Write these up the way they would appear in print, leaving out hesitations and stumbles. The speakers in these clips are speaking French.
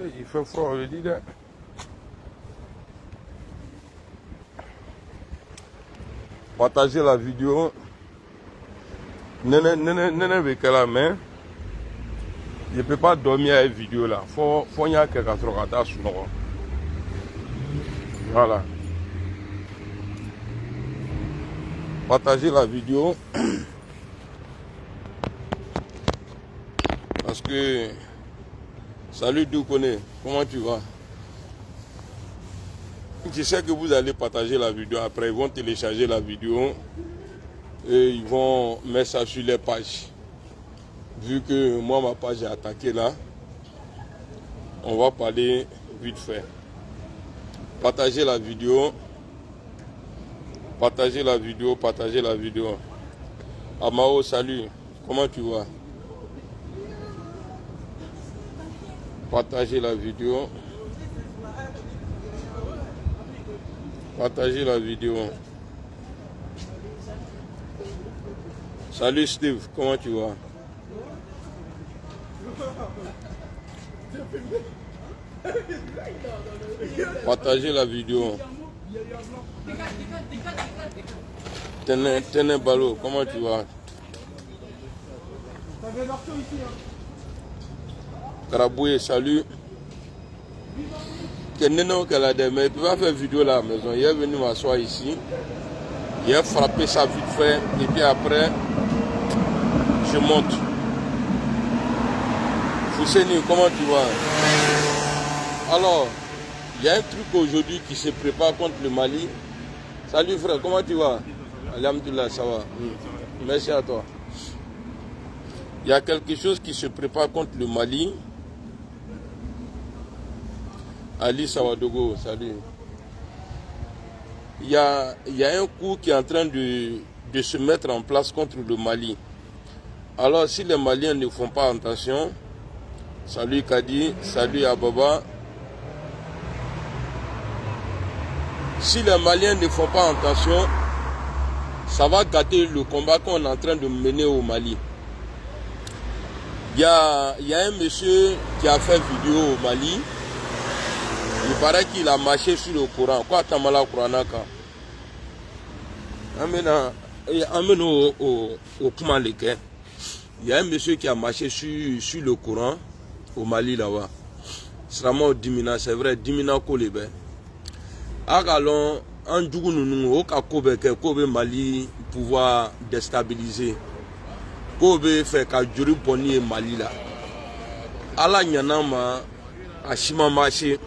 Il fait froid, je dis. Partagez la vidéo. Nene mais je ne peux pas dormir à la vidéo là. Faut y avoir quelque chose. Voilà. Partagez la vidéo. Parce que... Salut Doukone, comment tu vas? Je sais que vous allez partager la vidéo. Après, ils vont télécharger la vidéo. Et ils vont mettre ça sur les pages. Vu que moi, ma page est attaquée là, on va parler vite fait. Partagez la vidéo. Partagez la vidéo, partagez la vidéo. Amao, salut. Comment tu vas? Partagez la vidéo. Partagez la vidéo. Salut Steve, comment tu vas? Partagez la vidéo. Tenez Balo, comment tu vas? Karaboué, salut. Mais il ne peut pas faire vidéo à la maison. Il est venu m'asseoir ici. Il a frappé ça vite fait. Et puis après, je monte. Fousseni, comment tu vas? Alors, il y a un truc aujourd'hui qui se prépare contre le Mali. Salut frère, comment tu vas? Alhamdulillah, ça va. Merci à toi. Il y a quelque chose qui se prépare contre le Mali. Ali Sawadogo, salut. Il y a un coup qui est en train de se mettre en place contre le Mali. Alors, si les Maliens ne font pas attention, salut Kadi, salut Ababa. Si les Maliens ne font pas attention, ça va gâter le combat qu'on est en train de mener au Mali. Il y a un monsieur qui a fait vidéo au Mali. Il paraît qu'il a marché sur le Coran. Quoi, Tamala Kouranaka? Amène au Kumaleke. Il y a un monsieur qui a marché sur le Coran au Mali là-bas. C'est vraiment Dimina, c'est vrai, Dimina Kolebe. Agalon, en Djougounounou, au Kakobe, Kobe Mali, pouvoir déstabiliser. Kobe fait qu'à Djuri Poni et Mali là. Ala Nyanama, a Shima marché.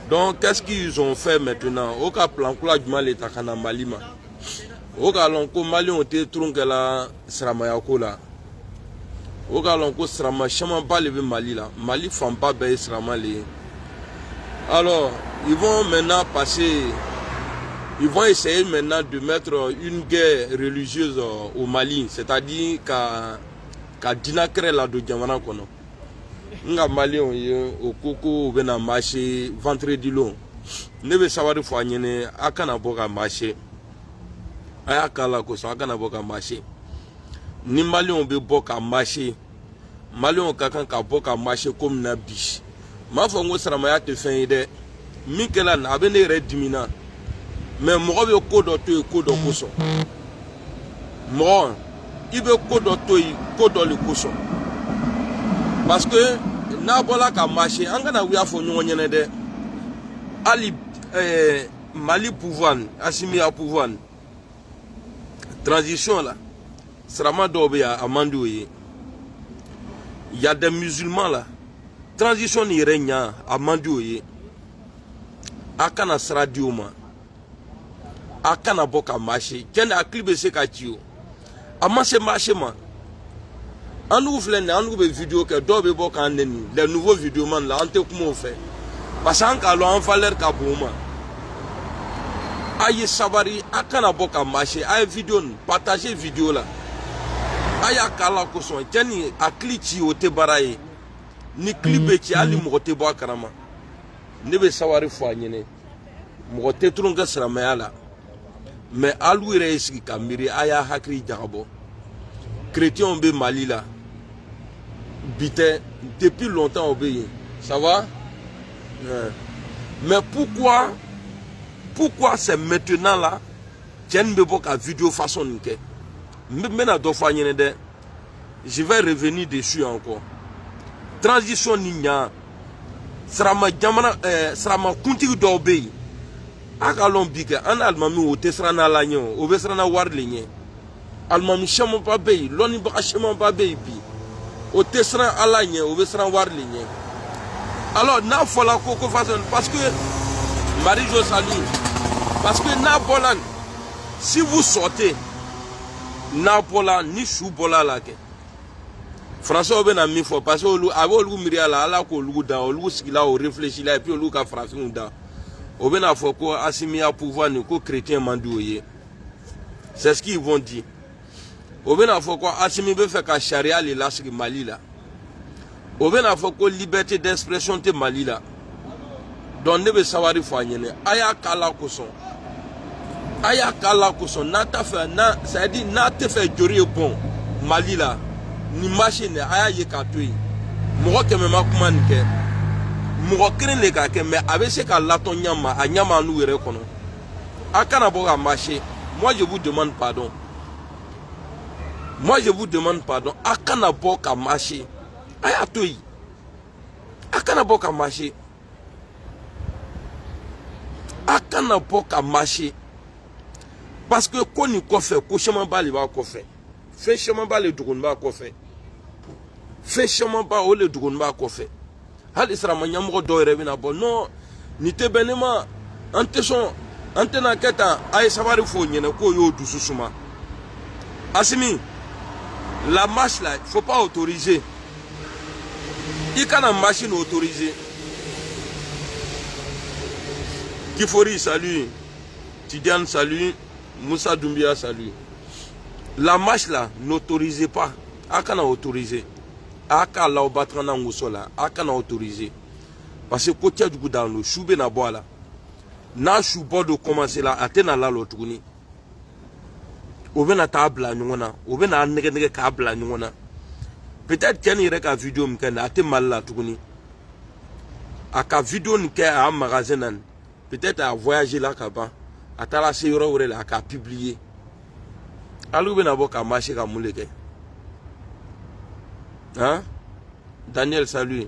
Donc, qu'est-ce qu'ils ont fait maintenant? Au cas plan du Mali, Takana Malima. Au cas où Mali ont été tronqués là, Sramayako là. Au cas où Srama, Chaman pas levé Mali là. Mali font pas bailler Sramali. Alors, ils vont maintenant passer. Ils vont essayer maintenant de mettre une guerre religieuse au Mali. C'est-à-dire qu'à Dinakre là de Djamana Kono. Nga Mali au Koko bena marché vendredi long. Ne be savoir fo anyene akana boka marché. Aya kala ko so akana boka marché. Ni Mali on be boka marché. Mali on kakan ka boka marché comme na biche. Ma fo ngo srama ya te fin de Mikela na abene re dimina. Mais mo be ko do to ko do ko so. Mo ibe ko do to ko do le ko so. Parce que n'a pas qu'à marcher, on a vu à fond de Ali Mali pouvoir, Assimi à pouvoir. Transition là, Srama Dobé à Mandouye. Il y a des musulmans là. Transition n'y règne à Mandouye. Akana Sradioma. Akana Boka marcher. Quel a clipé ce catio? A marcher man. On ouvre les vidéos que d'autres gens les nouveaux vidéos là, on te comment on fait. Parce qu'on valeur kabouma. Aïe sabari, akana boka marché, aïe vidéo, partager vidéo là. Aïe akala koson, tieni aklichi o te baraye. Ni klibe ti ali mote bo karama. Nebe sawari fo anyene. Mote trunga sramaya là. Mais alouire iski kamiri aya hakri jagabo. Chrétien be Mali là. Bité depuis longtemps obéi. Ça va? Mais pourquoi c'est maintenant là? Je vais revenir dessus encore. Transition Nina. Srama Kunti Dobe. Akalon Bika, un Almamou, Tesrana Lagnon, Obesrana Wardling. Almami Chamon Babé, Loni Bachemon Babé. Au Tesran Alagnon, Obesran Wardling. Alors, n'a pas la coco façon, parce que Marie-Jo Sali, parce que Napolan, si vous sortez, Napola ni Choubola là. François ben a mis fort parce que avant le miria là ala ko lugu da o lugu sigila o réfléchir là et puis lugu ka frafin da o ben a fort ko asimi à pouvoir ni ko chrétien mandouye c'est ce qu'ils vont dire o ben a fort ko asimi be fait ka charia le la sur Mali là o ben a fort ko liberté d'expression te Mali là donc ne be sawari fo anyene aya kala ko son na ta fait na ça dit na te fait jori bon Mali là ni machine aya ye ka to yi mo ko me makuma nke mo ko le ka ke me avec ka laton nyama a nyama nu were kono akana bo ga marché. Moi je vous demande pardon akana bo ka marché aya to yi akana bo ka marché parce que koni ko fait ko chemin ba li ba ko fait fait chemin ba le dugun ba ko fait fait chemin ba o le dugun ba ko fait hal isra ma nyamgo do rebi na bon non ni te benema antena keta ay savari fo nyene ko yo du susuma asimi la marche là il faut pas autoriser il y a une machine autorisée Kifori salut Tidiane salut Moussa Doumbia salut. La marche là n'autorisez pas. Akana autorisé. Aka la obatrana ngusola. Akana autorisé. Parce que côté du coup dans le choube na bois là. Na choubo de commencer là. Atena la l'autouni. Ovena tabla nyona. Ovena nege kabla nyona. Peut-être qu'il y a une vidéo mkena. Ate mal la touni. Aka vidéo nke a magasin. Peut-être à voyager là kaba. Atala se yoro wore la ka publier. Alu be na boka marché ka muleke. Hein? Daniel salut.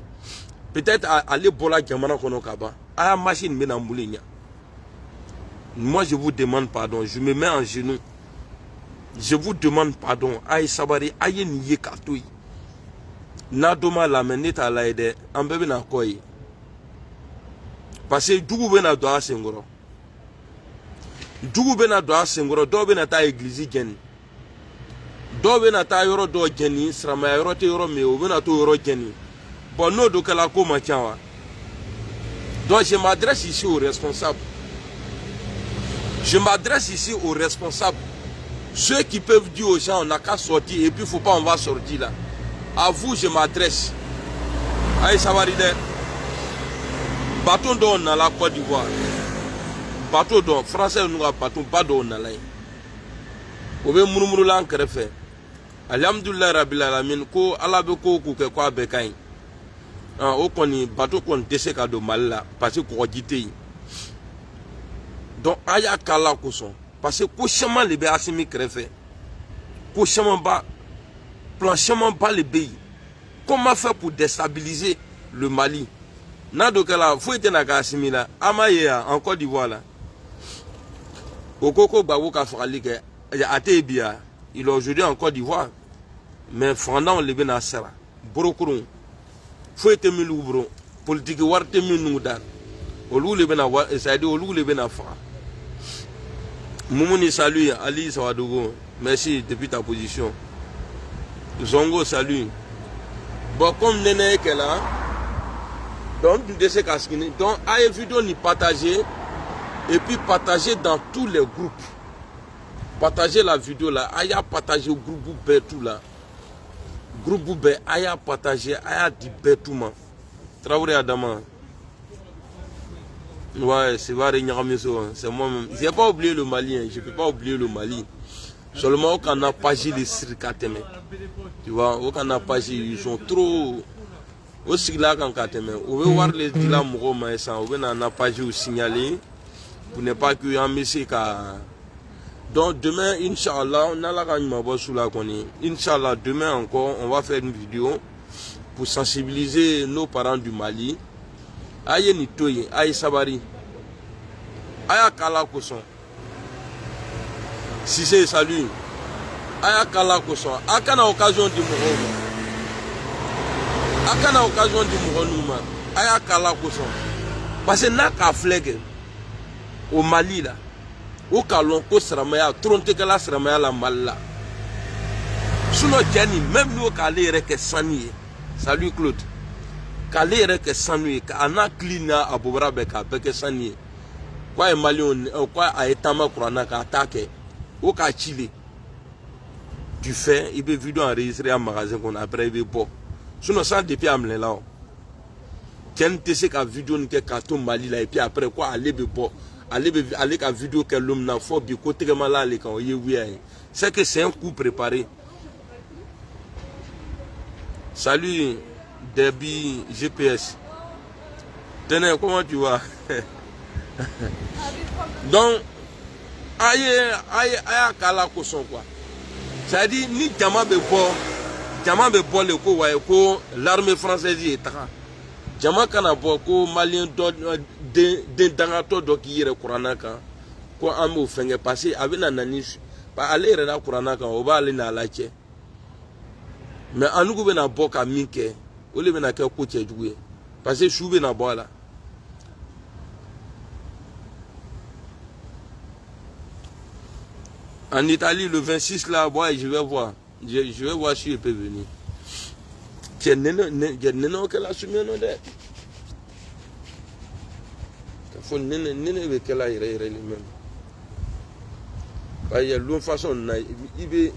Peut-être aller bola jamana kono kaba. Aya machine be na mbulinya. Moi je vous demande pardon, je me mets en genoux. Je vous demande pardon. Aïe sabari aye niye katoi. Na doma la meneta la ede ambebe na koi. Parce que dugu be na doa sengoro. Dugu be na doa sengoro, do be na ta église geni. Do be na ta yoro do geni, srama yoro te yoro me, o be na to yoro geni. Bon no do kala ko ma tiawa. Donc je m'adresse ici aux responsables. Je m'adresse ici aux responsables. Ceux qui peuvent dire aux gens on n'a qu'à sortir et puis il ne faut pas on va sortir là. À vous je m'adresse. Aïe Savaride. Bâton d'on dans la Côte d'Ivoire. Bateau d'on, français nous a bâton, pas d'on dans la. Vous voyez murmure là en fait. Alhamdulillah Rabbil Alamin ko ala be ko ku ke ko abekain. O koni bateau kon dese ka do mal là parce que ko jité. Donc aya kala ko son parce que ko chemin le be asimi krefe. Ko chemin ba planchement ba le pays. Comment faire pour déstabiliser le Mali? Nado kala faut être na kasimi là amaye en Côte d'Ivoire là. Okoko bawo ka frali ke ate bia il est aujourd'hui en Côte d'Ivoire. Mais fondant le bena sera brokurun faut être milu bro politique warte minu dan olu le bena wa ça dit olu le bena fa Moumouni salut Ali Sawadogo merci depuis ta position Zongo salut bon comme nene que là donc de ces casquines donc à vidéo ni partager et puis partager dans tous les groupes partager la vidéo là aya partager au groupe tout là groupe Boubé, aya partagé, aya dit bétouma. Traoré Adama. Ouais, c'est vrai, c'est moi-même. Je n'ai pas oublié le Mali, hein. Je ne peux pas oublier le Mali. Seulement, quand on a pas les circatèmes. Tu vois, quand on a pas ils sont trop. au sigla kan kateme o be war les dila mogo ma esa o be na page ou signaler pour ne pas que en ka. Donc demain inchallah on a la gagne sous la koni. Inchallah demain encore on va faire une vidéo pour sensibiliser nos parents du Mali. Aye ni toye aye sabari aya kala koson si c'est salut aya kala koson akana occasion du mogo akana occasion du mogo numa aya kala koson parce que na ka flag au Mali là au kalon ko sramaya tronte kala sramaya la malla suno jani même nous kale reke sani salut Claude kale reke sani ka ana klina abobra be ka beke sani quoi Mali quoi a etama kurana ka attaquer au ka Chili tu fais il peut vidéo enregistrer en magasin qu'on après il peut sinon ça depuis amle là tiens tu sais ka vidéo ni ke ka to Mali là et puis après quoi aller be bo aller ka vidéo que l'homme n'a faut bi côté que mal aller quand il oui c'est que c'est un coup préparé. Salut Debbie GPS. Tenez, comment tu vas? Donc aïe kala koson quoi. Ça dit ni jama be bo le ko wa ko l'armée française est ta. Jama kana bo ko malien de dangato do ki yere kurana kan ko amu fenge passer avec na nani pa aller na kurana kan o ba aller na lache. Mais anugo be na bo ka minke o le be na ke ko chejuwe parce que chou be na bo là. En Italie, le 26 là, ouais, je vais voir. Je vais voir si je peux venir. Tiens, non, qu'elle a soumis un autre. Il faut que qu'elle aille lui-même. Il y a l'autre façon, il veut.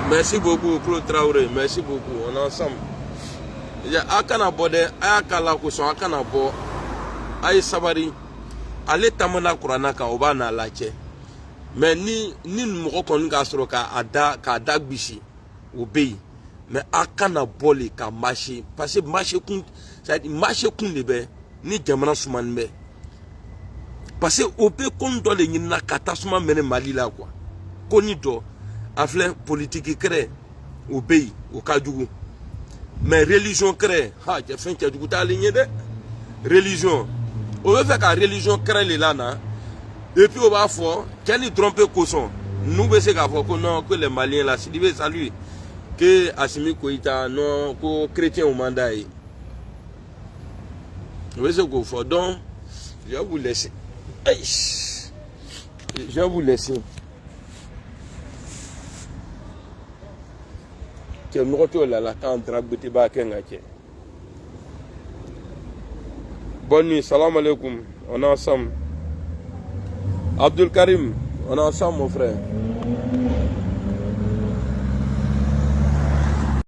Merci beaucoup, Claude Traoré. Merci beaucoup. On est ensemble. Akana bode, ayakala kuson, akana bo, aye sabari, ale tamana kurana ka obana lache. Mais ni moko koni ka soro ka ada bishi obey. Mais akana boli ka marché parce que marché kun, ça dit marché kun lebe ni jamana suman be. Parce que ope kon do le nyina katasuma mene Mali la quoi. Koni do afin politique créé au pays au Kadjougou mais religion créée ha j'ai fait que du ta ligne de religion on veut faire que religion créée les lana et puis on va faire quand ils trompent caution nous veut c'est qu'à faire que non que les Maliens là si dit salut que Assimi Koïta non que chrétien au mandat on veut c'est qu'on fait donc je vais vous laisser je vais vous laisser. Bonne nuit, salam alaikum, on est ensemble. Abdul Karim, on est ensemble mon frère.